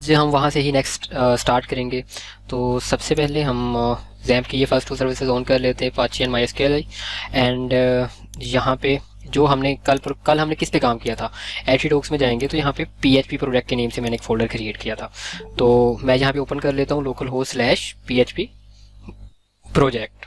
से हम वहाँ से ही नेक्स्ट स्टार्ट करेंगे। तो सबसे पहले हम जैम्प की ये फर्स्ट टू सर्विसेज ऑन कर लेते हैं, अपाचे एंड माइस्क्यूएल। एंड यहाँ पे जो हमने कल हमने किस पे काम किया था, एचडॉक्स में जाएंगे तो यहाँ पे PHP प्रोजेक्ट के नेम से मैंने एक फोल्डर क्रिएट किया था। तो मैं यहाँ पे ओपन कर लेता हूँ लोकल होस्ट / PHP प्रोजेक्ट।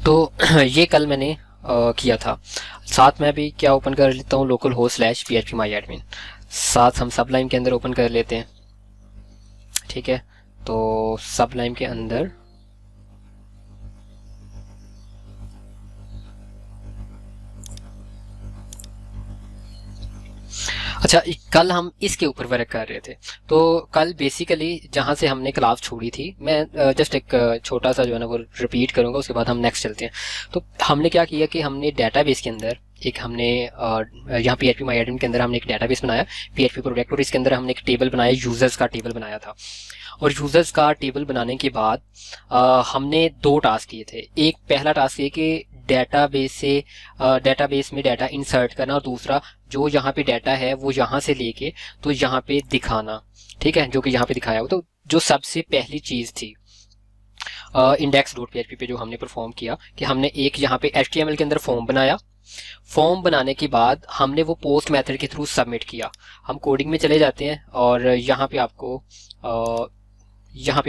तो ये कल मैंने किया था। साथ में भी क्या ओपन कर लेता हूँ, लोकल होस्ट / PHP माई एडमिन। साथ हम सबलाइम के अंदर ओपन कर लेते हैं, ठीक है। तो सबलाइम के अंदर अच्छा, कल हम इसके ऊपर वर्क कर रहे थे। तो कल बेसिकली जहाँ से हमने क्लास छोड़ी थी, मैं जस्ट एक छोटा सा जो है ना वो रिपीट करूँगा, उसके बाद हम नेक्स्ट चलते हैं। तो हमने क्या किया कि हमने डेटाबेस के अंदर एक हमने यहाँ PHP माई एडमिन के अंदर हमने एक डेटाबेस बनाया PHP प्रोजेक्ट, और इसके अंदर हमने एक टेबल बनाया, यूजर्स का टेबल बनाया था। और यूजर्स का टेबल बनाने के बाद हमने 2 टास्क किए थे। एक पहला टास्क ये कि डेटाबेस में डाटा इंसर्ट करना, और दूसरा जो यहाँ पे डाटा है वो यहाँ से लेके तो यहाँ पे दिखाना, ठीक है, जो कि यहाँ पे दिखाया हो। तो जो सबसे पहली चीज़ थी index.php पे जो हमने परफॉर्म किया कि हमने एक यहाँ पे HTML के अंदर फॉर्म बनाया। फॉर्म बनाने के बाद हमने वो पोस्ट मेथड के थ्रू सबमिट किया। हम कोडिंग में चले जाते हैं और यहाँ पे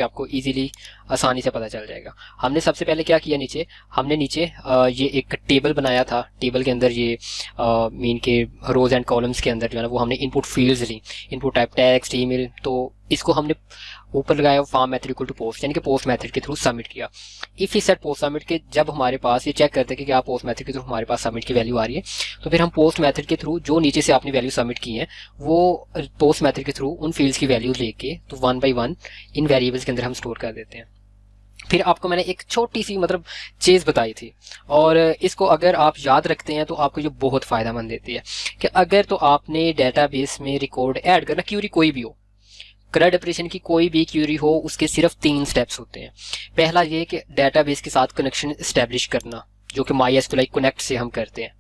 आपको इजीली आसानी से पता चल जाएगा। हमने सबसे पहले क्या किया, हमने नीचे ये एक टेबल बनाया था। टेबल के अंदर ये मीन के रोज एंड कॉलम्स के अंदर जो है ना वो हमने इनपुट फील्ड्स ली, इनपुट टाइप टेक्स्ट, ईमेल। तो इसको हमने ऊपर लगाया form method equal to post, यानी कि पोस्ट मेथड के थ्रू सबमिट किया। If he set post submit के जब हमारे पास ये चेक करते हैं कि क्या पोस्ट मेथड के थ्रू हमारे पास सबमिट की वैल्यू आ रही है, तो फिर हम पोस्ट मेथड के थ्रू जो नीचे से आपने वैल्यू सबमिट की है वो पोस्ट मेथड के थ्रू उन फील्ड्स की वैल्यू लेके तो 1 by 1 इन वेरिएबल्स के अंदर हम स्टोर कर देते हैं। फिर आपको मैंने एक छोटी सी चीज़ बताई थी, और इसको अगर आप याद रखते हैं तो आपको ये बहुत फ़ायदेमंद देती है कि अगर तो आपने डेटाबेस में रिकॉर्ड ऐड करना, क्यूरी कोई भी हो, करंट ऑपरेशन की कोई भी क्यूरी हो, उसके सिर्फ 3 स्टेप्स होते हैं। पहला ये कि डेटाबेस के साथ कनेक्शन इस्टेब्लिश करना, जो कि MySQL कनेक्ट से हम करते हैं।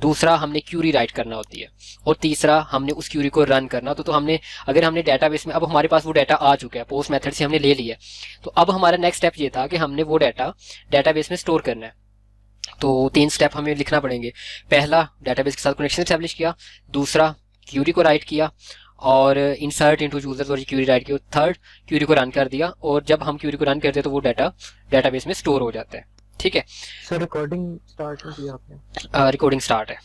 दूसरा, हमने क्यूरी राइट करना होती है। और तीसरा, हमने उस क्यूरी को रन करना। तो अगर हमने डेटाबेस में, अब हमारे पास वो डाटा आ चुका है, पोस्ट मेथड से हमने ले लिया, तो अब हमारा नेक्स्ट स्टेप ये था कि हमने वो डाटा डेटाबेस में स्टोर करना है। तो 3 स्टेप हमें लिखना पड़ेंगे। पहला, डेटाबेस के साथ कनेक्शन इस्टेब्लिश किया। दूसरा, क्यूरी को राइट किया और इंसर्ट इनटू यूजर्स और क्यूरी राइट की। थर्ड, क्यूरी को रन कर दिया, और जब हम क्यूरी को रन करते हैं तो वो डाटा डेटाबेस में स्टोर हो जाता है, ठीक है। सर रिकॉर्डिंग स्टार्ट नहीं किया आपने? रिकॉर्डिंग स्टार्ट है।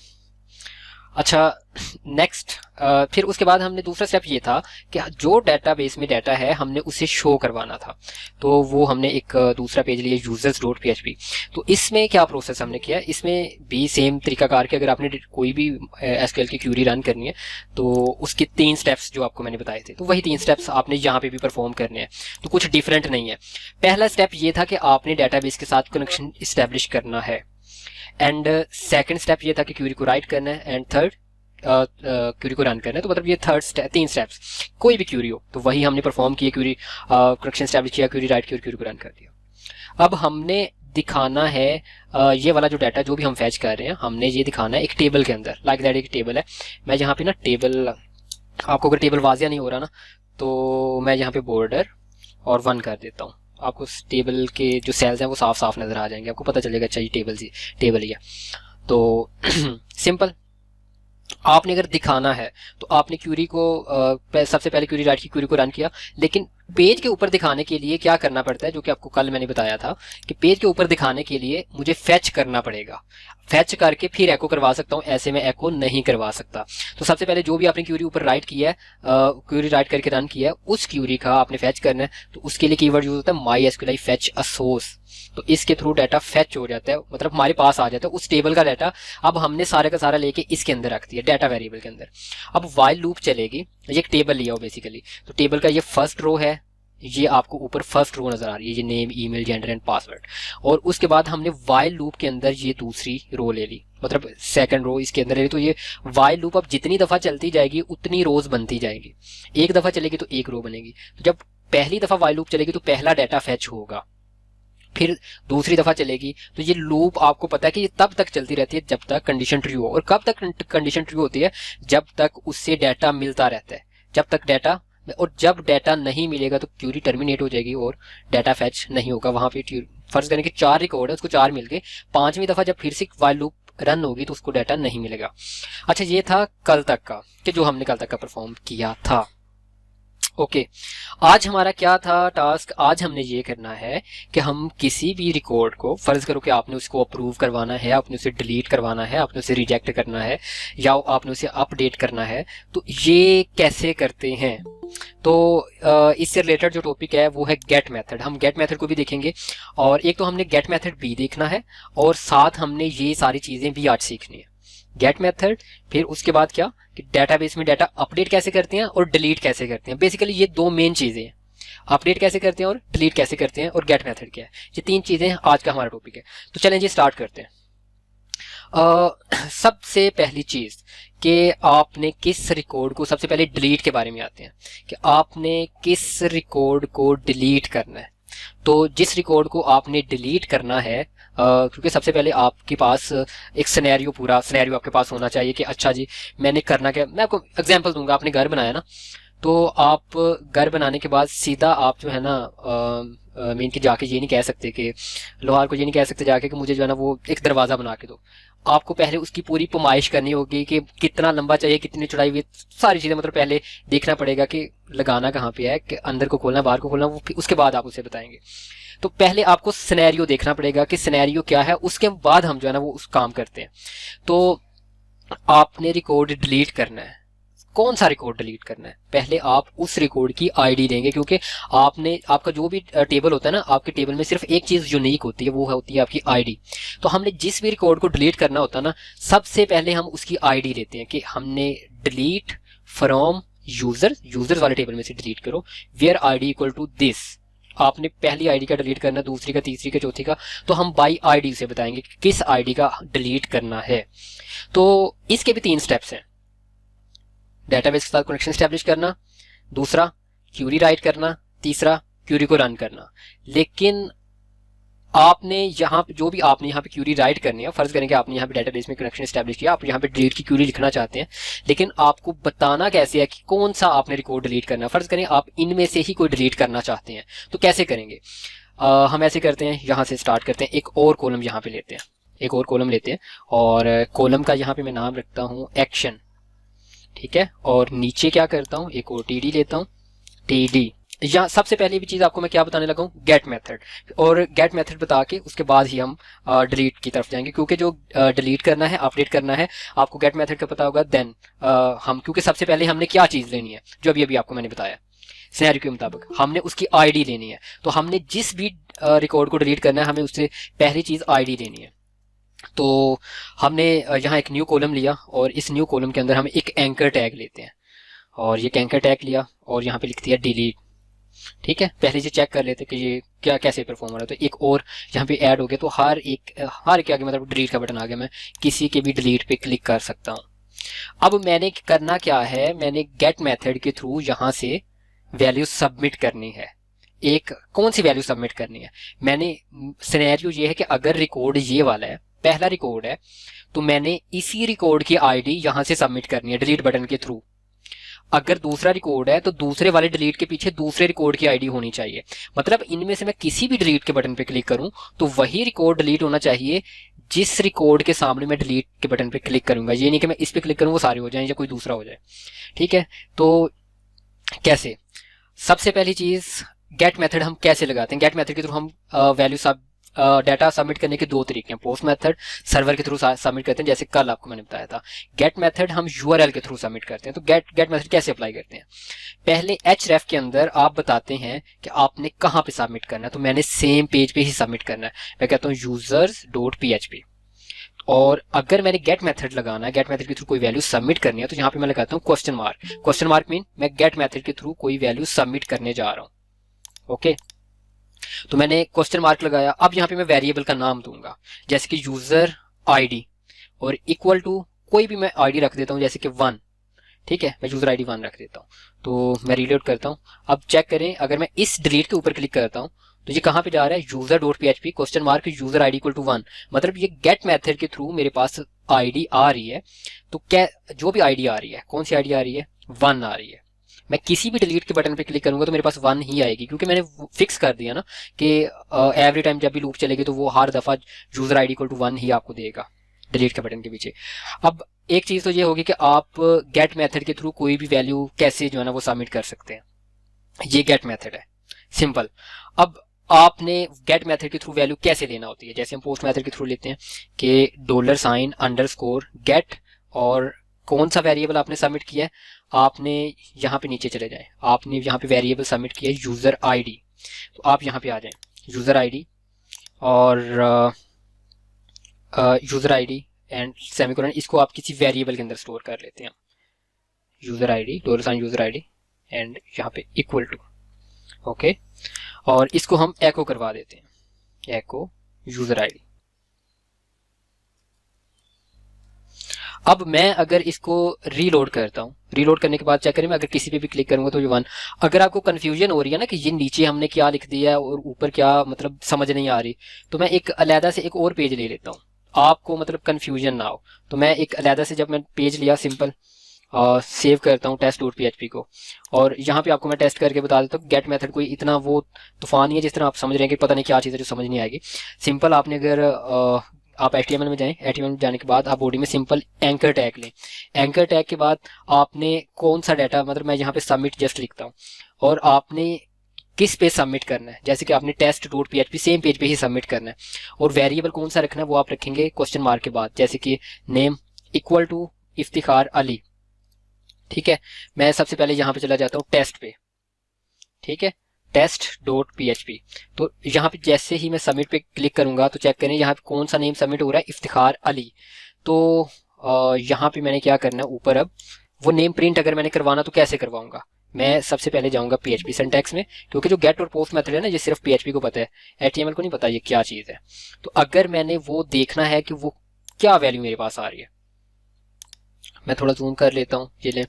अच्छा, नेक्स्ट फिर उसके बाद हमने दूसरा स्टेप ये था कि जो डेटाबेस में डाटा है हमने उसे शो करवाना था। तो वो हमने एक दूसरा पेज लिया, users.php। तो इसमें क्या प्रोसेस हमने किया, इसमें भी सेम तरीकाकार के अगर आपने कोई भी SQL की क्यूरी रन करनी है तो उसके 3 स्टेप्स जो आपको मैंने बताए थे, तो वही 3 स्टेप्स आपने यहाँ पे भी परफॉर्म करने हैं। तो कुछ डिफरेंट नहीं है। पहला स्टेप ये था कि आपने डेटाबेस के साथ कनेक्शन इस्टेब्लिश करना है, एंड सेकंड स्टेप ये था कि क्यूरी को राइट करना है, एंड थर्ड क्यूरी को रन करना है। तो मतलब ये 3 स्टेप्स, कोई भी क्यूरी हो तो वही हमने परफॉर्म किया। क्यूरी कनेक्शन एस्टैब्लिश किया, क्यूरी राइट की और क्यूरी को रन कर दिया। अब हमने दिखाना है ये वाला जो डाटा जो भी हम फैच कर रहे हैं, हमने ये दिखाना है एक टेबल के अंदर। लाइक दैट एक टेबल है। मैं यहाँ पे ना टेबल, आपको अगर टेबल वाजिया नहीं हो रहा ना तो मैं यहाँ पे बॉर्डर और 1 कर देता हूँ। आपको टेबल के जो सेल्स हैं वो साफ साफ नजर आ जाएंगे, आपको पता चलेगा अच्छा ये टेबल ही है। तो सिंपल, आपने अगर दिखाना है तो आपने क्यूरी को सबसे पहले क्यूरी राइट की, क्यूरी को रन किया। लेकिन पेज के ऊपर दिखाने के लिए क्या करना पड़ता है, जो कि आपको कल मैंने बताया था कि पेज के ऊपर दिखाने के लिए मुझे फेच करना पड़ेगा। फेच करके फिर एको करवा सकता हूँ, ऐसे में एको नहीं करवा सकता। तो सबसे पहले जो भी आपने क्यूरी ऊपर राइट किया है, क्यूरी राइट करके रन किया है, उस क्यूरी का आपने फेच करना है। तो उसके लिए कीवर्ड यूज होता है MySQL फेच अ सोर्स। तो इसके थ्रू डाटा फेच हो जाता है, मतलब हमारे पास आ जाता है उस टेबल का डाटा। अब हमने सारे का सारा लेके इसके अंदर रख दिया, डाटा वेरिएबल के अंदर। अब वाइल लूप चलेगी, ये एक टेबल लिया हो बेसिकली। तो टेबल का ये फर्स्ट रो है, ये आपको ऊपर फर्स्ट रो नजर आ रही है, ये name, email, gender and password. और उसके बाद हमने वाइल लूप के अंदर ये दूसरी रो ले ली, मतलब सेकंड रो इसके अंदर ले ली। तो ये वाइल लूप अब जितनी दफा चलती जाएगी उतनी रोज बनती जाएगी। एक दफा चलेगी तो एक रो बनेगी। तो जब पहली दफा वाइल लूप चलेगी तो पहला डाटा फेच होगा। फिर दूसरी दफ़ा चलेगी। तो ये लूप आपको पता है कि ये तब तक चलती रहती है जब तक कंडीशन ट्रू हो। और कब तक कंडीशन ट्रू होती है? जब तक उससे डाटा मिलता रहता है, जब तक डाटा, और जब डाटा नहीं मिलेगा तो क्यूरी टर्मिनेट हो जाएगी और डाटा फैच नहीं होगा वहां पे। फर्ज करें कि 4 रिकॉर्ड है, उसको 4 मिल गए, 5वीं दफ़ा जब फिर से वाइल लूप रन होगी तो उसको डाटा नहीं मिलेगा। अच्छा, ये था कल तक का, कि जो हमने कल तक का परफॉर्म किया था। ओके, आज हमारा क्या था टास्क? आज हमने ये करना है कि हम किसी भी रिकॉर्ड को, फर्ज करो कि आपने उसको अप्रूव करवाना है, आपने उसे डिलीट करवाना है, आपने उसे रिजेक्ट करना है, या आपने उसे अपडेट करना है, तो ये कैसे करते हैं? तो इससे रिलेटेड जो टॉपिक है वो है गेट मेथड। हम गेट मेथड को भी देखेंगे, और एक तो हमने गेट मेथड भी देखना है, और साथ हमने ये सारी चीज़ें भी आज सीखनी है। गेट मेथड, फिर उसके बाद क्या कि डेटाबेस में डाटा अपडेट कैसे करते हैं और डिलीट कैसे करते हैं। बेसिकली ये 2 मेन चीज़ें हैं, अपडेट कैसे करते हैं और डिलीट कैसे करते हैं, और गेट मेथड क्या है। ये 3 चीज़ें आज का हमारा टॉपिक है। तो चलें जी, स्टार्ट करते हैं। सबसे पहली चीज़ कि आपने किस रिकॉर्ड को, सबसे पहले डिलीट के बारे में आते हैं कि आपने किस रिकॉर्ड को डिलीट करना है। तो जिस रिकॉर्ड को आपने डिलीट करना है, क्योंकि सबसे पहले आपके पास एक सिनेरियो, पूरा सिनेरियो आपके पास होना चाहिए कि अच्छा जी मैंने करना क्या। मैं आपको एग्जांपल दूंगा। आपने घर बनाया ना, तो आप घर बनाने के बाद सीधा आप जो है ना मीन के जाके ये नहीं कह सकते कि लोहार को ये नहीं कह सकते जाके कि मुझे जो है ना वो एक दरवाज़ा बना के दो। आपको पहले उसकी पूरी पैमाइश करनी होगी कि कितना लंबा चाहिए, कितनी चौड़ाई हुई, सारी चीज़ें मतलब पहले देखना पड़ेगा कि लगाना कहाँ पे है, कि अंदर को खोलना, बाहर को खोलना, वो उसके बाद आप उसे बताएंगे। तो पहले आपको सिनेरियो देखना पड़ेगा कि सिनेरियो क्या है, उसके बाद हम जो है ना वो उस काम करते हैं। तो आपने रिकॉर्ड डिलीट करना है। कौन सा रिकॉर्ड डिलीट करना है? पहले आप उस रिकॉर्ड की आईडी देंगे, क्योंकि आपने, आपका जो भी टेबल होता है ना, आपके टेबल में सिर्फ एक चीज़ यूनिक होती है, वो होती है आपकी आईडी। तो हमने जिस भी रिकॉर्ड को डिलीट करना होता है ना, सबसे पहले हम उसकी आईडी लेते हैं कि हमने डिलीट फ्रॉम यूजर्स वाले टेबल में से डिलीट करो, where ID equal to this. आपने पहली आईडी का डिलीट करना, दूसरी का, तीसरी का, चौथी का, तो हम बाई आईडी से बताएंगे कि किस आईडी का डिलीट करना है। तो इसके भी 3 स्टेप्स हैं। डेटाबेस के साथ कनेक्शन स्टैब्लिश करना, दूसरा क्यूरी राइट करना, तीसरा क्यूरी को रन करना। लेकिन आपने यहाँ पे जो भी आपने यहाँ पे क्यूरी राइट करनी है, फर्ज करें कि आपने यहाँ पे डेटाबेस में कनेक्शन स्टैब्लिश किया, आप यहाँ पे डिलीट की क्यूरी लिखना चाहते हैं, लेकिन आपको बताना कैसे है कि कौन सा आपने रिकॉर्ड डिलीट करना है। फर्ज करें आप इनमें से ही कोई डिलीट करना चाहते हैं, तो कैसे करेंगे? हम ऐसे करते हैं, यहाँ से स्टार्ट करते हैं, एक और कॉलम यहाँ पे लेते हैं, एक और कॉलम लेते हैं, और कॉलम का यहाँ पे मैं नाम रखता हूँ एक्शन, ठीक है। और नीचे क्या करता हूँ, एक और टीडी लेता हूँ, टीडी। यहाँ सबसे पहली भी चीज आपको मैं क्या बताने लगा हूँ, गेट मेथड। और गेट मेथड बता के उसके बाद ही हम डिलीट की तरफ जाएंगे, क्योंकि जो डिलीट करना है, अपडेट करना है, आपको गेट मेथड का पता होगा। देन हम, क्योंकि सबसे पहले हमने क्या चीज लेनी है, जो अभी आपको मैंने बताया सिनेरियो के मुताबिक, हमने उसकी आईडी लेनी है। तो हमने जिस भी रिकॉर्ड को डिलीट करना है, हमें उससे पहली चीज आईडी लेनी है। तो हमने यहाँ एक न्यू कॉलम लिया, और इस न्यू कॉलम के अंदर हम एक एंकर टैग लेते हैं, और ये एंकर टैग लिया और यहाँ पे लिख दिया डिलीट, ठीक है। पहले से चेक कर लेते कि ये क्या कैसे परफॉर्म हो रहा है। तो एक और यहाँ पे ऐड हो गया, तो हर एक के आगे मतलब डिलीट का बटन आ गया, मैं किसी के भी डिलीट पे क्लिक कर सकता हूँ। अब मैंने करना क्या है, मैंने गेट मेथड के थ्रू यहाँ से वैल्यू सबमिट करनी है। एक कौन सी वैल्यू सबमिट करनी है? मैंने, सिनेरियो ये है कि अगर रिकॉर्ड ये वाला है, पहला रिकॉर्ड है, तो मैंने इसी रिकॉर्ड की आईडी यहां से सबमिट करनी है डिलीट बटन के थ्रू। अगर दूसरा रिकॉर्ड है तो दूसरे वाले डिलीट के पीछे दूसरे रिकॉर्ड की आईडी होनी चाहिए। मतलब इनमें से मैं किसी भी डिलीट के बटन पे क्लिक करूं तो वही रिकॉर्ड डिलीट होना चाहिए जिस रिकॉर्ड के सामने मैं डिलीट के बटन पे क्लिक करूंगा। ये नहीं कि मैं इस पे क्लिक करूं वो सारे हो जाएं या कोई दूसरा हो जाए, ठीक है। तो कैसे? सबसे पहली चीज, गेट मेथड हम कैसे लगाते हैं? गेट मेथड के थ्रू हम वैल्यू सब डाटा सबमिट करने के 2 तरीके हैं। पोस्ट मेथड सर्वर के थ्रू सबमिट करते हैं, जैसे कल आपको मैंने बताया था। गेट मेथड हम यूआरएल के थ्रू सबमिट करते हैं। तो गेट मेथड कैसे अप्लाई करते हैं? पहले href के अंदर आप बताते हैं कि आपने कहाँ पे सबमिट करना है। तो मैंने सेम पेज पे ही सबमिट करना है, मैं कहता हूँ users.php। और अगर मैंने गेट मेथड लगाना है, गेट मेथड के थ्रू कोई वैल्यू सबमिट करनी है, तो यहाँ पे मैं लगाता हूँ question mark. Question mark mean मैं गेट मेथड के थ्रू कोई वैल्यू सबमिट करने जा रहा हूँ। ओके, तो मैंने क्वेश्चन मार्क लगाया। अब यहाँ पे मैं वेरिएबल का नाम दूंगा, जैसे कि यूजर आईडी, और इक्वल टू कोई भी मैं आईडी रख देता हूँ, जैसे कि 1, ठीक है। मैं यूजर आईडी 1 रख देता हूँ। तो मैं रीलोड करता हूँ। अब चेक करें, अगर मैं इस डिलीट के ऊपर क्लिक करता हूँ तो ये कहाँ पे जा रहा है, user dot php question mark user ID equal to 1, मतलब ये गेट मेथड के थ्रू मेरे पास आईडी आ रही है। तो क्या जो भी आईडी आ रही है, कौन सी आईडी आ रही है, 1 आ रही है। मैं किसी भी डिलीट के बटन पे क्लिक करूंगा तो मेरे पास 1 ही आएगी, क्योंकि मैंने फिक्स कर दिया ना कि एवरी टाइम जब भी लूप चलेगी तो वो हर दफा यूजर आईडी इक्वल टू 1 ही आपको देगा डिलीट के बटन के पीछे। अब एक चीज तो ये होगी कि आप गेट मेथड के थ्रू कोई भी वैल्यू कैसे जो है ना वो सबमिट कर सकते हैं। ये गेट मेथड है, सिंपल। अब आपने गेट मेथड के थ्रू वैल्यू कैसे लेना होती है, जैसे हम पोस्ट मेथड के थ्रू लेते हैं कि $अंडरस्कोर गेट, और कौन सा वेरिएबल आपने सबमिट किया है, आपने यहाँ पे नीचे चले जाए, आपने यहाँ पे वेरिएबल सबमिट किया है यूजर आईडी, तो आप यहाँ पे आ जाएं यूजर आईडी और यूजर आईडी एंड सेमीकोलन, इसको आप किसी वेरिएबल के अंदर स्टोर कर लेते हैं, user ID user ID and यहाँ पे इक्वल टू, ओके, और इसको हम एको करवा देते हैं, एको यूजर आईडी। अब मैं अगर इसको रीलोड करता हूँ, रीलोड करने के बाद चेक करें, मैं अगर किसी पे भी क्लिक करूंगा तो ये 1। अगर आपको कंफ्यूजन हो रही है ना कि ये नीचे हमने क्या लिख दिया है और ऊपर क्या, मतलब समझ नहीं आ रही, तो मैं एक अलहदा से एक और पेज ले लेता हूँ, आपको मतलब कंफ्यूजन ना हो। तो मैं एक अलहदा से जब मैं पेज लिया सिंपल सेव करता हूँ टेस्ट डॉट php को, और यहाँ पे आपको मैं टेस्ट करके बता देता हूँ। गेट मेथड कोई इतना वो तूफान नहीं है जिस तरह आप समझ रहे हैं कि पता नहीं क्या चीज़ है जो समझ नहीं आएगी। सिंपल आपने अगर आप HTML में जाएं, HTML में जाने के बाद आप बॉडी में सिंपल एंकर टैग लें, एंकर टैग के बाद आपने कौन सा डाटा, मतलब मैं यहाँ पे सबमिट जस्ट लिखता हूँ, और आपने किस पे सबमिट करना है, जैसे कि आपने test dot php same page पे ही सबमिट करना है, और वेरिएबल कौन सा रखना है वो आप रखेंगे क्वेश्चन मार्क के बाद, जैसे कि name equal to Iftikhar Ali, ठीक है। मैं सबसे पहले यहाँ पे चला जाता हूँ टेस्ट पे, ठीक है, टेस्ट डॉट php। तो यहाँ पे जैसे ही मैं सबमिट पे क्लिक करूंगा तो चेक करें यहाँ पे कौन सा नेम सबमिट हो रहा है, इफ्तिखार अली। तो यहाँ पे मैंने क्या करना है, ऊपर अब वो नेम प्रिंट अगर मैंने करवाना तो कैसे करवाऊंगा, मैं सबसे पहले जाऊंगा php सिंटैक्स में, क्योंकि जो गेट और पोस्ट मेथड है ना ये सिर्फ php को पता है, HTML को नहीं पता ये क्या चीज़ है। तो अगर मैंने वो देखना है कि वो क्या वैल्यू मेरे पास आ रही है, मैं थोड़ा जूम कर लेता हूँ ये ले,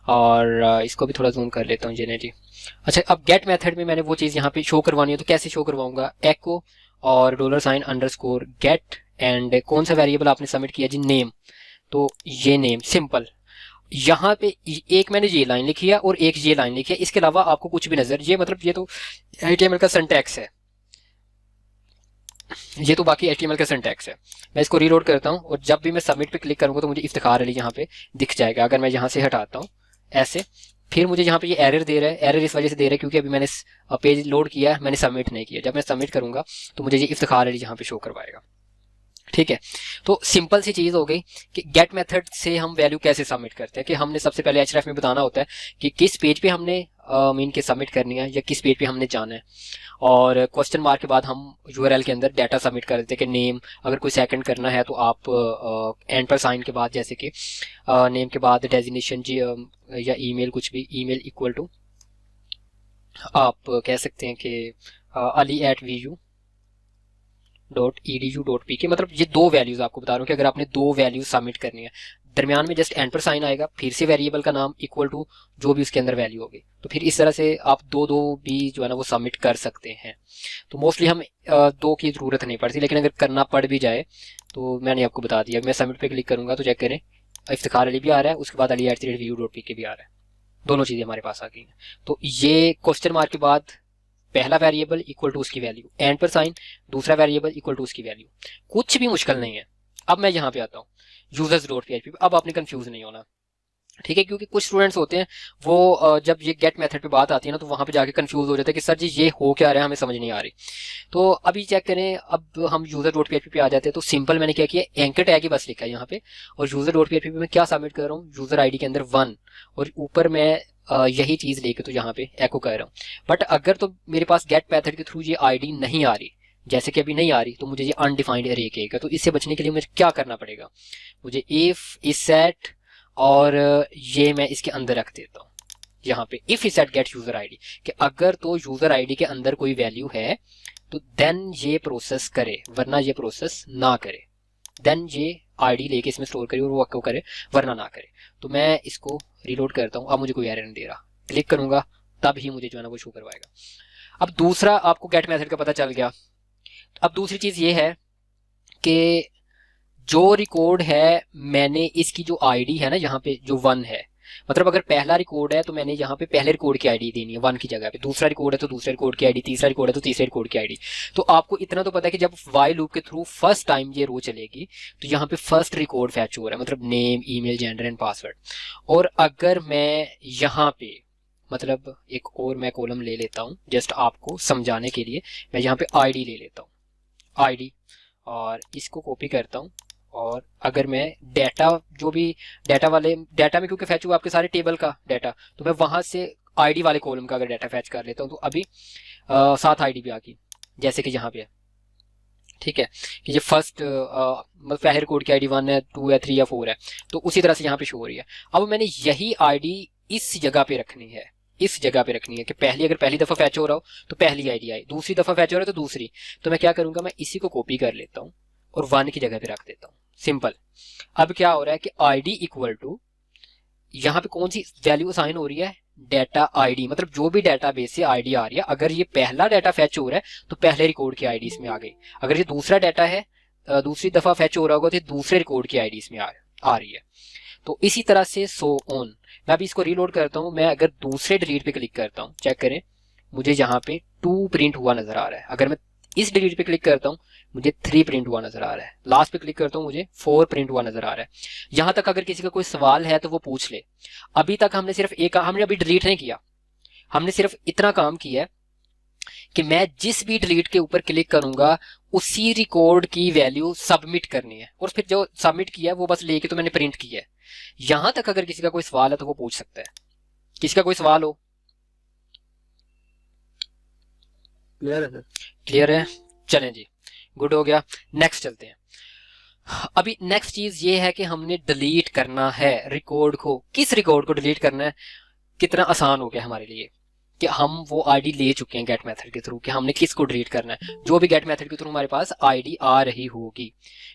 और इसको भी थोड़ा जूम कर लेता हूँ ये ले जी। अच्छा, अब गेट मेथड में मैंने वो चीज़ यहाँ पे शो करवानी है तो कैसे शो करवाऊंगा, एको और $अंडरस्कोर गेट एंड कौन सा वेरिएबल आपने सबमिट किया जी, नेम, तो ये नेम सिंपल। यहाँ पे एक मैंने ये लाइन लिखी है और एक ये लाइन लिखी है, इसके अलावा आपको कुछ भी नजर, ये मतलब ये तो HTML का सिंटैक्स है, ये तो बाकी HTML का सिंटैक्स है। मैं इसको रीलोड करता हूँ और जब भी मैं सबमिट पे क्लिक करूंगा तो मुझे इफ्तिखार अली यहाँ पे दिख जाएगा। अगर मैं यहाँ से हटाता हूँ ऐसे, फिर मुझे यहाँ पे ये एरर दे रहा है, एरर इस वजह से दे रहा है क्योंकि अभी मैंने पेज लोड किया है, मैंने सबमिट नहीं किया। जब मैं सबमिट करूंगा तो मुझे ये इफ्तिखार अली यहाँ पे शो करवाएगा, ठीक है। तो सिंपल सी चीज हो गई कि गेट मेथड से हम वैल्यू कैसे सबमिट करते हैं, कि हमने सबसे पहले href में बताना होता है कि किस पेज पे हमने मीन के सबमिट करनी है या किस पेज पे हमने जाना है, और क्वेश्चन मार्क के बाद हम URL के अंदर डाटा सबमिट कर देते हैं कि नेम, अगर कोई सेकंड करना है तो आप एंड पर साइन के बाद, जैसे कि नेम के बाद डेजिग्नेशन जी या ईमेल, कुछ भी, ईमेल इक्वल टू आप कह सकते हैं कि ali@vu.edu.pk, मतलब ये दो वैल्यूज आपको बता रहा हूँ कि अगर आपने दो वैल्यूज सबमिट करनी है, दरमियान में जस्ट एंड पर साइन आएगा, फिर से वेरिएबल का नाम इक्वल टू जो भी उसके अंदर वैल्यू होगी, तो फिर इस तरह से आप दो दो भी जो है ना वो सबमिट कर सकते हैं। तो मोस्टली हम दो की जरूरत नहीं पड़ती, लेकिन अगर करना पड़ भी जाए तो मैंने आपको बता दिया। मैं सबमिट पे क्लिक करूंगा तो चेक करें इफ्तिखार अली भी आ रहा है, उसके बाद ali@vu.pk भी आ रहा है, दोनों चीजें हमारे पास आ गई हैं। तो ये क्वेश्चन मार्क के बाद पहला वेरिएबल इक्वल टू उसकी वैल्यू, एंड पर साइन दूसरा वेरिएबल इक्वल टू उसकी वैल्यू, कुछ भी मुश्किल नहीं है। अब मैं यहाँ पे आता हूँ users.php, अब आपने कंफ्यूज नहीं होना, ठीक है, क्योंकि कुछ स्टूडेंट्स होते हैं वो जब ये गेट मेथड पे बात आती है ना तो वहां पे जाके कंफ्यूज हो जाते हैं कि सर जी ये हो क्या रहा है, हमें समझ नहीं आ रही। तो अभी चेक करें, अब हम user.php पे आ जाते हैं। तो सिंपल मैंने क्या किया, एंकर टैग ही बस लिखा है यहाँ पे, और user.php पे मैं क्या सबमिट कर रहा हूँ, यूजर आईडी के अंदर 1, और ऊपर मैं यही चीज लेके तो यहाँ पे एको कर रहा हूँ। बट अगर तो मेरे पास गेट मेथड के थ्रू ये आईडी नहीं आ रही, जैसे कि अभी नहीं आ रही, तो मुझे ये अनडिफाइंड अरे कहेगा। तो इससे बचने के लिए मुझे क्या करना पड़ेगा, मुझे इफ इज सेट, और ये मैं इसके अंदर रख देता हूँ यहाँ पे if is set gate user ID, कि अगर तो यूजर आईडी के अंदर कोई वैल्यू है तो देन ये प्रोसेस करे, वरना ये प्रोसेस ना करे, देन ये आईडी लेके इसमें स्टोर करे और वो एको करे, वरना ना करे। तो मैं इसको रीलोड करता हूँ, अब मुझे कोई एरर नहीं दे रहा, क्लिक करूंगा तब ही मुझे जो है ना वो शो करवाएगा। अब दूसरा आपको गेट मेथड का पता चल गया। अब दूसरी चीज ये है कि जो रिकॉर्ड है मैंने इसकी जो आईडी है ना यहाँ पे जो 1 है, मतलब अगर पहला रिकॉर्ड है तो मैंने यहाँ पे पहले रिकॉर्ड की आईडी देनी है 1 की जगह पे, दूसरा रिकॉर्ड है तो दूसरे रिकॉर्ड की आईडी, तीसरा रिकॉर्ड है तो तीसरे रिकॉर्ड की आईडी। तो आपको इतना तो पता है कि जब वाइल लूप के थ्रू फर्स्ट टाइम ये रो चलेगी तो यहाँ पे फर्स्ट रिकॉर्ड फैच हो रहा है, मतलब name, email, gender and password. और अगर मैं यहाँ पे मतलब एक और मैं कॉलम ले लेता हूँ जस्ट आपको समझाने के लिए, मैं यहाँ पे आईडी ले लेता हूँ, आईडी, और इसको कॉपी करता हूँ। और अगर मैं डाटा, जो भी डाटा वाले डाटा में क्योंकि फैच हुआ आपके सारे टेबल का डाटा, तो मैं वहां से आईडी वाले कॉलम का अगर डाटा फैच कर लेता हूँ तो अभी 7 आईडी भी आ गई, जैसे कि यहाँ पे है। ठीक है कि ये फर्स्ट मतलब पहले रिकॉर्ड की आईडी 1 है, 2 है, 3 या 4 है, तो उसी तरह से यहाँ पे शो हो रही है। अब मैंने यही आईडी इस जगह पे रखनी है, इस जगह पे रखनी है कि पहली, अगर पहली दफा फैच हो रहा हो तो पहली आईडी आई, दूसरी दफा फैच हो रहा है तो दूसरी। तो मैं क्या करूंगा, मैं इसी को कॉपी कर लेता हूँ और 1 की जगह पे रख देता हूँ, सिंपल। अब क्या हो रहा है कि आईडी इक्वल टू, यहाँ पे कौन सी वैल्यू असाइन हो रही है, डाटा आईडी, मतलब जो भी डाटा बेस से आईडी आ रही है, अगर ये पहला डाटा फैच हो रहा है तो पहले रिकॉर्ड की आईडी इसमें आ गई, अगर ये दूसरा डाटा है दूसरी दफा फैच हो रहा होगा तो दूसरे रिकॉर्ड की आईडी इसमें आ रही है। तो इसी तरह से सो ऑन। मैं अभी इसको रीलोड करता हूँ, मैं अगर दूसरे डिलीट पे क्लिक करता हूँ, चेक करें, मुझे यहाँ पे 2 प्रिंट हुआ नजर आ रहा है। अगर मैं इस डिलीट पे क्लिक करता हूँ मुझे 3 प्रिंट हुआ नजर आ रहा है, लास्ट पे क्लिक करता हूँ मुझे 4 प्रिंट हुआ नजर आ रहा है। यहां तक अगर किसी का कोई सवाल है तो वो पूछ ले। अभी तक हमने सिर्फ एक, हमने अभी डिलीट नहीं किया, हमने सिर्फ इतना काम किया है कि मैं जिस भी डिलीट के ऊपर क्लिक करूंगा उसी रिकॉर्ड की वैल्यू सबमिट करनी है, और फिर जो सबमिट किया है वो बस लेके तो मैंने प्रिंट किया है। यहां तक अगर किसी का कोई सवाल है तो वो पूछ सकता है। किसी का कोई सवाल हो? क्लियर है सर? क्लियर है, चलें जी, गुड हो गया। नेक्स्ट चलते हैं। अभी नेक्स्ट चीज ये है कि हमने डिलीट करना है रिकॉर्ड को। किस रिकॉर्ड को डिलीट करना है? कितना आसान हो गया हमारे लिए कि हम वो आईडी ले चुके हैं गेट मेथड के थ्रू कि हमने किसको डिलीट करना है, जो भी गेट मेथड के थ्रू हमारे पास आईडी आ रही होगी।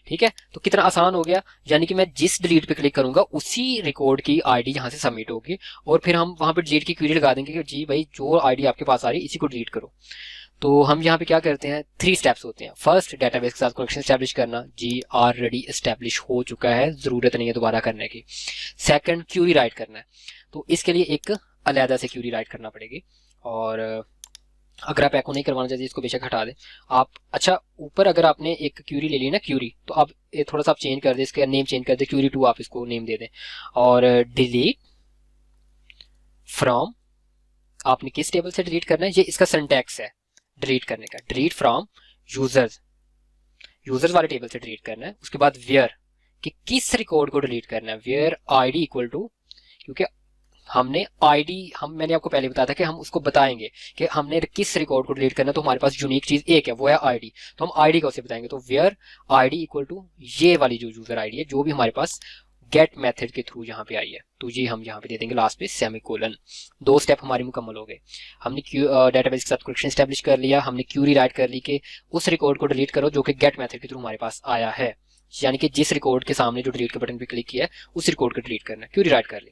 ठीक है, तो कितना आसान हो गया, यानी कि मैं जिस डिलीट पे क्लिक करूंगा उसी रिकॉर्ड की आईडी यहाँ से सबमिट होगी, और फिर हम वहां पे डिलीट की क्वेरी लगा देंगे कि जी भाई जो आईडी आपके पास आ रही है इसी को डिलीट करो। तो हम यहाँ पे क्या करते हैं, 3 स्टेप्स होते हैं। फर्स्ट, डेटाबेस के साथ कनेक्शन एस्टेब्लिश करना, जी ऑलरेडी एस्टेब्लिश हो चुका है, जरूरत नहीं है दोबारा करने की। सेकंड, क्यूरी राइट करना है, तो इसके लिए एक अलहदा से क्यूरी राइट करना पड़ेगी, और अगर आप एको नहीं करवाना चाहते इसको बेशक हटा दें आप। अच्छा, ऊपर अगर आपने एक क्यूरी ले ली ना, क्यूरी, तो आप थोड़ा सा आप चेंज कर दें, इसका नेम चेंज कर दें, क्यूरी 2 आप इसको नेम दे दें। और डिलीट फ्रॉम, आपने किस टेबल से डिलीट करना है, ये इसका सिंटैक्स है डिलीट करने का, डिलीट फ्रॉम यूजर्स, यूजर्स वाले टेबल से डिलीट करना है। उसके बाद वेयर, कि किस रिकॉर्ड को डिलीट करना है, वेयर आईडी इक्वल टू, क्योंकि हमने आईडी, मैंने आपको पहले बताया था कि हम उसको बताएंगे कि हमने किस रिकॉर्ड को डिलीट करना है, तो हमारे पास यूनिक चीज एक है, वो है आईडी, तो हम आईडी का उसे बताएंगे। तो वेयर आईडी इक्वल टू ये वाली जो यूजर आईडी है जो भी हमारे पास गेट मेथड के थ्रू यहाँ पे आई है, तो ये हम यहाँ पे दे देंगे लास्ट पे सेमीकोलन। 2 स्टेप हमारी मुकम्मल हो गए। हमने डेटाबेस के साथ कनेक्शन एस्टेब्लिश कर लिया, हमने क्यूरी राइट कर ली कि उस रिकॉर्ड को डिलीट करो जो कि गेट मेथड के थ्रू हमारे पास आया है, यानी कि जिस रिकॉर्ड के सामने जो डिलीट के बटन पे क्लिक किया है उस रिकॉर्ड को डिलीट करना है। क्यूरी राइट कर ली,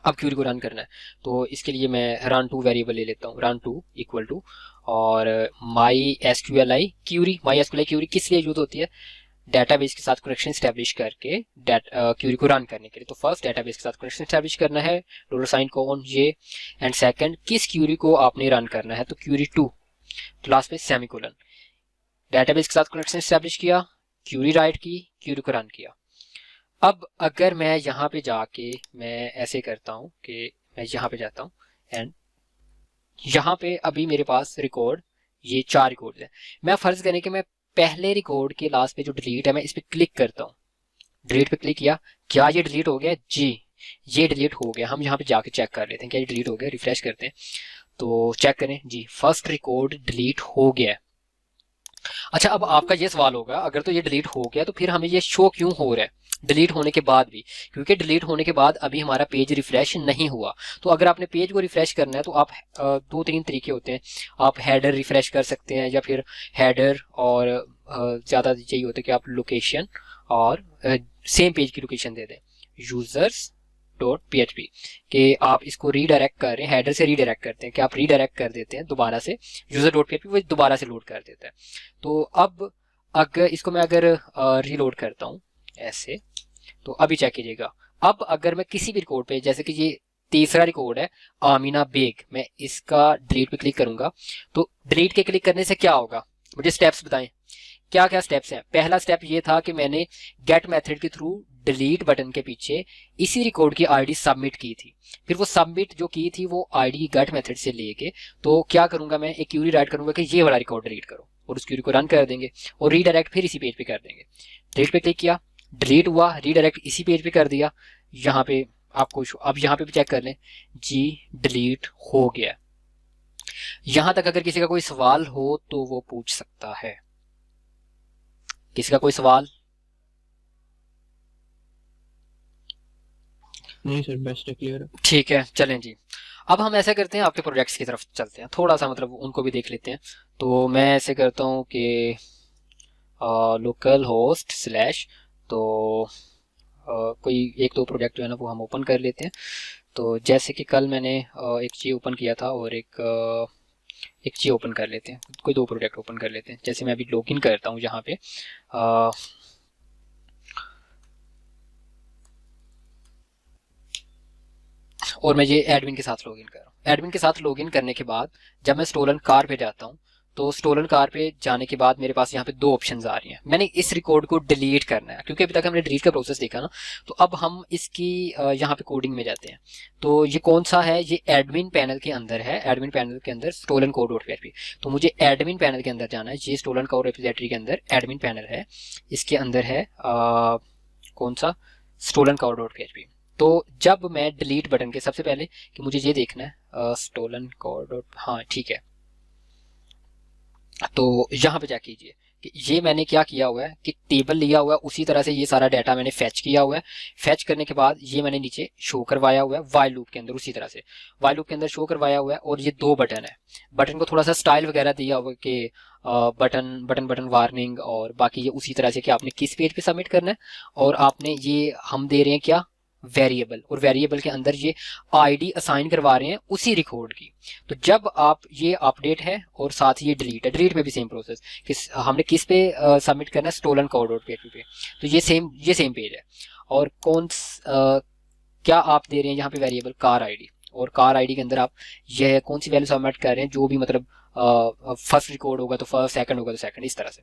अब क्यूरी को रन करना है, तो इसके लिए मैं run to वेरिएबल ले लेता हूँ, run to इक्वल टू, और MySQLi क्यूरी, MySQLi क्यूरी किस लिए यूज होती है, डेटाबेस के साथ कनेक्शन स्टैब्लिश करके क्यूरी को रन करने के लिए। तो फर्स्ट डेटाबेस के साथ कनेक्शन स्टैब्लिश करना है, $, ये, एंड सेकंड किस क्यूरी को आपने रन करना है, तो क्यूरी 2, तो लास्ट में सेमीकोलन। डेटाबेस के साथ कनेक्शन स्टैब्लिश किया, क्यूरी राइट की, क्यूरी को रन किया। अब अगर मैं यहाँ पे जाके मैं ऐसे करता हूँ कि मैं यहाँ पे जाता हूँ एंड यहाँ पे अभी मेरे पास रिकॉर्ड, ये 4 रिकॉर्ड है। मैं फर्ज करें कि मैं पहले रिकॉर्ड के लास्ट पे जो डिलीट है मैं इस पे क्लिक करता हूँ, डिलीट पे क्लिक किया, क्या ये डिलीट हो गया? जी ये डिलीट हो गया। हम यहाँ पे जाके चेक कर लेते हैं क्या ये डिलीट हो गया, रिफ्रेश करते हैं तो चेक करें, जी फर्स्ट रिकॉर्ड डिलीट हो गया। अच्छा, अब आपका ये सवाल होगा अगर तो ये डिलीट हो गया तो फिर हमें ये शो क्यों हो रहा है डिलीट होने के बाद भी? क्योंकि डिलीट होने के बाद अभी हमारा पेज रिफ्रेश नहीं हुआ। तो अगर आपने पेज को रिफ्रेश करना है तो आप 2-3 तरीके होते हैं। आप हेडर रिफ्रेश कर सकते हैं, या फिर हेडर और ज़्यादा यही होता है कि आप लोकेशन और सेम पेज की लोकेशन दे दें, यूजर्स यूजर.php कि आप इसको रीडायरेक्ट कर रहे हैं, हेडर से रीडायरेक्ट करते हैं कि आप रीडायरेक्ट कर देते हैं दोबारा से यूजर.php, वो दोबारा से लोड कर देता है। तो अब अगर इसको मैं अगर रीलोड करता हूँ ऐसे, तो अभी चेक कीजिएगा। अब अगर मैं किसी भी रिकॉर्ड पे, जैसे कि ये तीसरा रिकॉर्ड है आमीना बेग, मैं इसका डिलीट पे क्लिक करूंगा तो डिलीट के क्लिक करने से क्या होगा, मुझे स्टेप्स बताएं क्या क्या स्टेप्स हैं। पहला स्टेप ये था कि मैंने गेट मेथड के थ्रू डिलीट बटन के पीछे इसी रिकॉर्ड की आईडी सबमिट की थी। फिर वो सबमिट जो की थी वो आईडी गेट मेथड से लेके, तो क्या करूंगा मैं, एक क्यूरी राइट करूंगा कि ये वाला रिकॉर्ड डिलीट करो, और उस क्यूरी को रन कर देंगे और रीडायरेक्ट फिर इसी पेज पे कर देंगे। डिलीट पे क्लिक किया, डिलीट हुआ, रीडायरेक्ट इसी पेज पे कर दिया। यहाँ पे आपको अब यहाँ पे भी चेक कर लें जी, डिलीट हो गया। यहां तक अगर किसी का कोई सवाल हो तो वो पूछ सकता है। किसी का कोई सवाल? नहीं सर, बेस्ट है, क्लियर है। ठीक है, चलें जी। अब हम ऐसा करते हैं, आपके प्रोजेक्ट्स की तरफ चलते हैं, थोड़ा सा मतलब उनको भी देख लेते हैं। तो मैं ऐसे करता हूँ कि लोकल होस्ट स्लैश, तो कोई एक दो प्रोजेक्ट जो है ना वो हम ओपन कर लेते हैं। तो जैसे कि कल मैंने एक चीज़ ओपन किया था और एक चीज़ ओपन कर लेते हैं, कोई दो प्रोजेक्ट ओपन कर लेते हैं। जैसे मैं अभी लॉगिन करता हूँ यहाँ पे, और मैं ये एडमिन के साथ लॉगिन कर रहा हूँ। एडमिन के साथ लॉगिन करने के बाद जब मैं स्टोलन कार पे जाता हूँ, तो स्टोलन कार पे जाने के बाद मेरे पास यहाँ पे दो ऑप्शंस आ रही हैं। मैंने इस रिकॉर्ड को डिलीट करना है, क्योंकि अभी तक हमने डिलीट का प्रोसेस देखा ना। तो अब हम इसकी यहाँ पे कोडिंग में जाते हैं। तो ये कौन सा है, ये एडमिन पैनल के अंदर है, एडमिन पैनल के अंदर स्टोलन कोड डॉट पीएचपी। तो मुझे एडमिन पैनल के अंदर जाना है। ये स्टोलन कोड रिपोजिटरी के अंदर एडमिन पैनल है, इसके अंदर है कौन सा, स्टोलन कोड डॉट पीएचपी। तो जब मैं डिलीट बटन के सबसे पहले कि मुझे ये देखना है स्टोलन कोड, हाँ ठीक है। तो यहाँ पे क्या कीजिए कि ये मैंने क्या किया हुआ है कि टेबल लिया हुआ है, उसी तरह से ये सारा डाटा मैंने फैच किया हुआ है। फैच करने के बाद ये मैंने नीचे शो करवाया हुआ है वाइल लूप के अंदर, उसी तरह से वाइल लूप के अंदर शो करवाया हुआ है। और ये दो बटन है, बटन को थोड़ा सा स्टाइल वगैरह दिया हुआ कि बटन बटन बटन वार्निंग, और बाकी ये उसी तरह से कि आपने किस पेज पे सबमिट करना है। और आपने ये हम दे रहे हैं क्या, वेरिएबल, और वेरिएबल के अंदर ये आईडी असाइन करवा रहे हैं उसी रिकॉर्ड की। तो जब आप ये अपडेट है और साथ ही ये डिलीट है, डिलीट में भी सेम प्रोसेस कि हमने किस पे सबमिट करना है, स्टोलन कोड डॉट पीएचपी पे। तो ये सेम पेज है। और क्या आप दे रहे हैं यहाँ पे वेरिएबल कार आईडी, और कार आईडी के अंदर आप यह कौन सी वैल्यू सबमिट कर रहे हैं, जो भी मतलब फर्स्ट रिकॉर्ड होगा तो फर्स्ट, सेकंड होगा तो सेकंड, इस तरह से।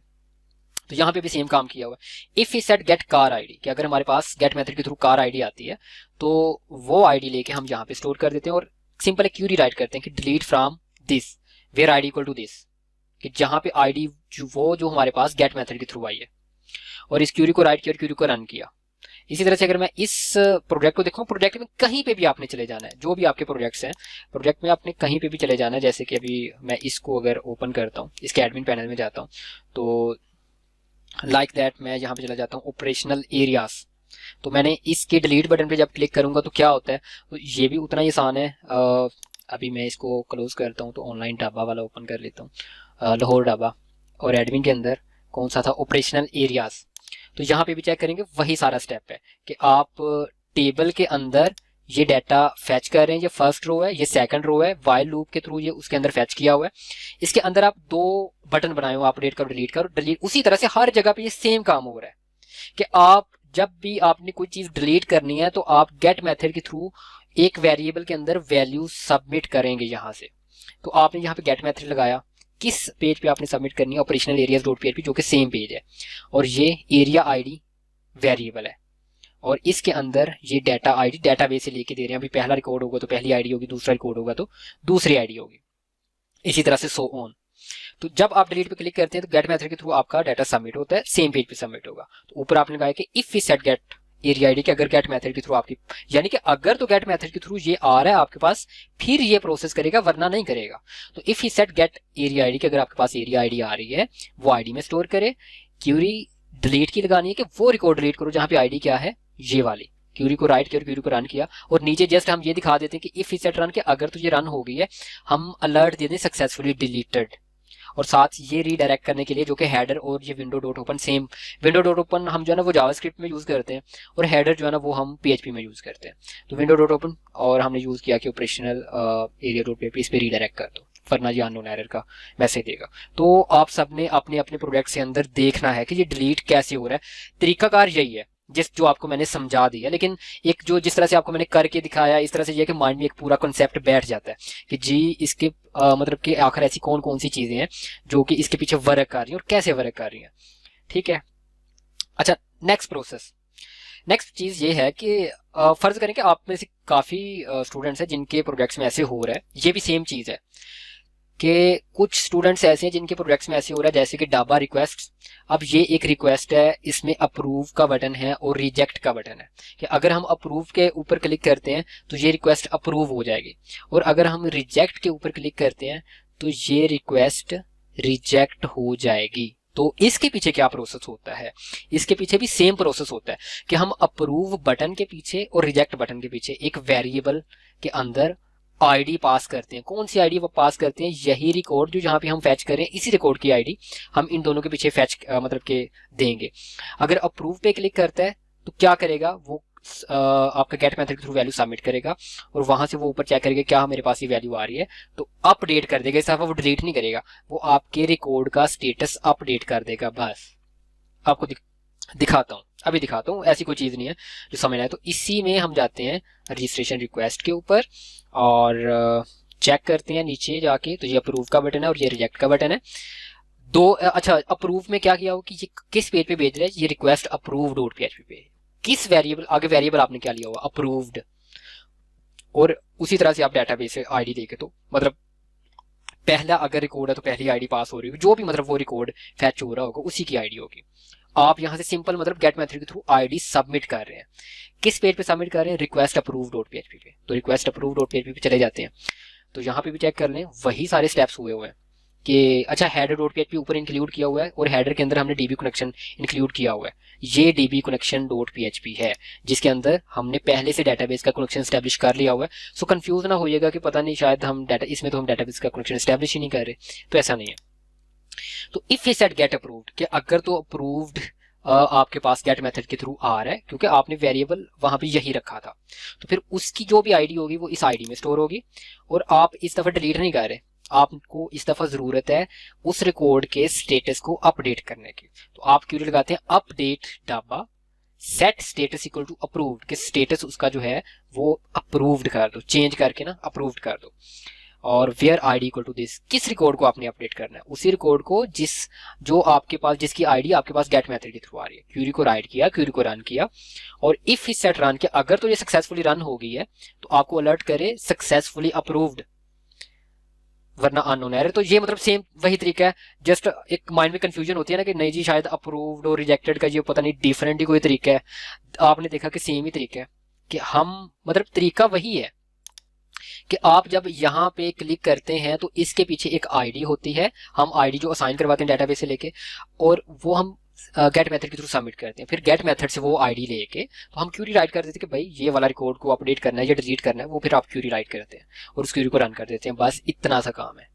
तो यहाँ पे भी सेम काम किया हुआ है। If we set get car ID, कि अगर हमारे पास गेट मेथड के थ्रू कार आईडी आती है तो वो आईडी लेके हम यहाँ पे स्टोर कर देते हैं, और सिंपल एक क्यूरी राइट करते हैं कि delete from this where ID equal to this, कि जहाँ पे आईडी जो हमारे पास गेट मेथड के थ्रू आई है। और इस क्यूरी को राइट किया और क्यूरी को रन किया। इसी तरह से अगर मैं इस प्रोजेक्ट को देखूँ, प्रोजेक्ट में कहीं पे भी आपने चले जाना है, जो भी आपके प्रोजेक्ट्स हैं प्रोजेक्ट में आपने कहीं पे भी चले जाना है। जैसे कि अभी मैं इसको अगर ओपन करता हूँ, इसके एडमिन पैनल में जाता हूँ, तो लाइक दैट मैं यहाँ पे चला जाता हूँ ऑपरेशनल एरियाज। तो मैंने इसके डिलीट बटन पे जब क्लिक करूंगा तो क्या होता है, तो ये भी उतना ही आसान है। अभी मैं इसको क्लोज करता हूँ, तो ऑनलाइन ढाबा वाला ओपन कर लेता हूँ, लाहौर ढाबा, और एडमिन के अंदर कौन सा था, ऑपरेशनल एरियाज। तो यहाँ पे भी चेक करेंगे, वही सारा स्टेप है कि आप टेबल के अंदर ये डाटा फैच कर रहे हैं। ये फर्स्ट रो है, ये सेकंड रो है, वाइल लूप के थ्रू ये उसके अंदर फैच किया हुआ है। इसके अंदर आप दो बटन बनाए हुए, अपडेट करो डिलीट करो, डिलीट उसी तरह से हर जगह पे ये सेम काम हो रहा है कि आप जब भी आपने कोई चीज डिलीट करनी है तो आप गेट मेथड के थ्रू एक वेरिएबल के अंदर वैल्यू सबमिट करेंगे यहाँ से। तो आपने यहाँ पे गेट मेथड लगाया, किस पेज पे आपने सबमिट करनी है, ऑपरेशनल एरियाज डॉट पीएचपी, जो कि सेम पेज है, और ये एरिया आईडी वेरिएबल है, और इसके अंदर ये डाटा आईडी डाटाबेस से लेके दे रहे हैं। अभी पहला रिकॉर्ड होगा तो पहली आईडी होगी, दूसरा रिकॉर्ड होगा तो दूसरी आईडी होगी, इसी तरह से सो ऑन। तो जब आप डिलीट पे क्लिक करते हैं तो गेट मेथड के थ्रू आपका डाटा सबमिट होता है, सेम पेज पे सबमिट होगा। तो ऊपर आपने कहा कि if we set get area ID, कि अगर गेट मेथड के थ्रू आपकी, यानी कि अगर तो गेट मेथड के थ्रू ये आ रहा है आपके पास फिर ये प्रोसेस करेगा, वरना नहीं करेगा। तो if we set get area ID, कि अगर आपके पास एरिया आईडी आ रही है वो आईडी में स्टोर करे। क्यूरी डिलीट की लगानी है कि वो रिकॉर्ड डिलीट करो जहां पे आईडी क्या है, ये वाली। क्यूरी को राइट किया और क्यूरी को रन किया, और नीचे जस्ट हम ये दिखा देते हैं कि इफ वी सेट रन, के अगर तो ये रन हो गई है, हम अलर्ट दे दें सक्सेसफुली डिलीटेड, और साथ ये रीडायरेक्ट करने के लिए जो कि हेडर और ये window dot open same, window dot open हम जो है ना वो जावास्क्रिप्ट में यूज़ करते हैं और हेडर जो है ना वो हम PHP में यूज़ करते हैं। तो विंडो डॉट ओपन और हमने यूज़ किया कि ऑपरेशनल एरिया डॉट PHP, इस पर रीडायरेक्ट कर दो वरना ये अननोन एरर का मैसेज देगा। तो आप सबने अपने अपने प्रोडक्ट से अंदर देखना है कि ये डिलीट कैसे हो रहा है। तरीकाकार यही है जो आपको मैंने समझा दिया, लेकिन एक जो जिस तरह से आपको मैंने करके दिखाया इस तरह से ये कि माइंड में एक पूरा कॉन्सेप्ट बैठ जाता है कि जी इसके मतलब कि आखिर ऐसी कौन कौन सी चीजें हैं जो कि इसके पीछे वर्क कर रही हैं और कैसे वर्क कर रही हैं। ठीक है, अच्छा नेक्स्ट चीज ये है कि फर्ज करें कि आप में से काफी स्टूडेंट्स हैं जिनके प्रोजेक्ट्स में ऐसे हो रहा है, ये भी सेम चीज है कि कुछ स्टूडेंट्स ऐसे हैं जिनके प्रोजेक्ट्स में ऐसे हो रहा है जैसे कि डाबा रिक्वेस्ट। अब ये एक रिक्वेस्ट है, इसमें अप्रूव का बटन है और रिजेक्ट का बटन है कि अगर हम अप्रूव के ऊपर क्लिक करते हैं तो ये रिक्वेस्ट अप्रूव हो जाएगी और अगर हम रिजेक्ट के ऊपर क्लिक करते हैं तो ये रिक्वेस्ट रिजेक्ट हो जाएगी। तो इसके पीछे क्या प्रोसेस होता है, इसके पीछे भी सेम प्रोसेस होता है कि हम अप्रूव बटन के पीछे और रिजेक्ट बटन के पीछे एक वेरिएबल के अंदर आईडी पास करते हैं। कौन सी आईडी वो पास करते हैं, यही रिकॉर्ड जो जहां पे हम फैच करें इसी रिकॉर्ड की आईडी हम इन दोनों के पीछे फैच मतलब के देंगे। अगर अप्रूव पे क्लिक करता है तो क्या करेगा वो आपका गेट मेथड के थ्रू वैल्यू सबमिट करेगा और वहां से वो ऊपर चेक करेगा क्या मेरे पास ये वैल्यू आ रही है तो अपडेट कर देगा। इस दफा वो डिलीट नहीं करेगा, वो आपके रिकॉर्ड का स्टेटस अपडेट कर देगा। बस आपको दिखाता हूँ, अभी दिखाता हूँ, ऐसी कोई चीज नहीं है जो समझना है। तो इसी में हम जाते हैं रजिस्ट्रेशन रिक्वेस्ट के ऊपर और चेक करते हैं नीचे जाके, तो ये अप्रूव का बटन है और ये रिजेक्ट का बटन है। दो अच्छा अप्रूव में क्या किया हो कि ये किस पेज पे भेज रहा है, ये रिक्वेस्ट अप्रूव डॉट PHP पे, किस वेरिएबल आगे वेरिएबल आपने क्या लिया हुआ अप्रूव्ड, और उसी तरह से आप डेटाबेस से आईडी देखे तो मतलब पहला अगर रिकॉर्ड है तो पहली आईडी पास हो रही होगी, जो भी मतलब वो रिकॉर्ड फैच हो रहा होगा उसी की आईडी होगी। आप यहाँ से सिंपल मतलब गेट मेथड के थ्रू आईडी सबमिट कर रहे हैं। किस पेज पे सबमिट कर रहे हैं, रिक्वेस्ट अप्रूव डॉट PHP पे। तो रिक्वेस्ट अप्रूव डॉट PHP पे चले जाते हैं तो यहाँ पे भी चेक कर लें, वही सारे स्टेप्स हुए हुए हैं कि अच्छा हेडर डॉट PHP ऊपर इंक्लूड किया हुआ है और हेडर के अंदर हमने DB कनेक्शन इंक्लूड किया हुआ है। ये DB कनेक्शन डॉट PHP है जिसके अंदर हमने पहले से डेटाबेस का कनेक्शन स्टैब्लिश कर लिया हुआ है। सो कंफ्यूज ना होइएगा कि पता नहीं शायद हम डाटा इसमें तो हम डेटाबेस का कनेक्शन स्टैब्लिश ही नहीं कर रहे, तो ऐसा नहीं है। तो इफ ये सेट गेट अप्रूव्ड कि अगर तो अप्रूव्ड आपके पास गेट मेथड के थ्रू आ रहा है क्योंकि आपने वेरिएबल वहां पे यही रखा था, तो फिर उसकी जो भी आईडी होगी वो इस आईडी में स्टोर होगी और आप इस दफा डिलीट नहीं कर रहे, आपको इस दफा जरूरत है उस रिकॉर्ड के स्टेटस को अपडेट करने की। तो आप क्वेरी लगाते हैं अपडेट डाबा set status equal to approved कि स्टेटस उसका जो है वो अप्रूव्ड कर दो, चेंज करके ना अप्रूव्ड कर दो। और where ID equal to this, किस रिकॉर्ड को आपने अपडेट करना है, उसी रिकॉर्ड को जो आपके पास जिसकी आईडी आपके पास गेट मेथड के थ्रू आ रही है। क्वेरी को राइट किया, क्वेरी को रन किया और इफ इस सेट रन किया, अगर तो ये सक्सेसफुली रन हो गई है तो आपको अलर्ट करे सक्सेसफुली अप्रूव्ड वरना अननोन एरर। तो ये मतलब सेम वही तरीका है, जस्ट एक माइंड में कंफ्यूजन होती है ना कि नहीं जी शायद अप्रूव्ड और रिजेक्टेड का ये पता नहीं डिफरेंट ही कोई तरीका है। आपने देखा कि सेम ही तरीका है कि हम मतलब तरीका वही है कि आप जब यहाँ पे क्लिक करते हैं तो इसके पीछे एक आईडी होती है, हम आईडी जो असाइन करवाते हैं डेटाबेस से लेके और वो हम गेट मेथड के थ्रू सबमिट करते हैं। फिर गेट मेथड से वो आईडी लेके तो हम क्वेरी राइट कर देते हैं कि भाई ये वाला रिकॉर्ड को अपडेट करना है या डिलीट करना है, वो फिर आप क्वेरी राइट करते हैं और उस क्वेरी को रन कर देते हैं। बस इतना सा काम है।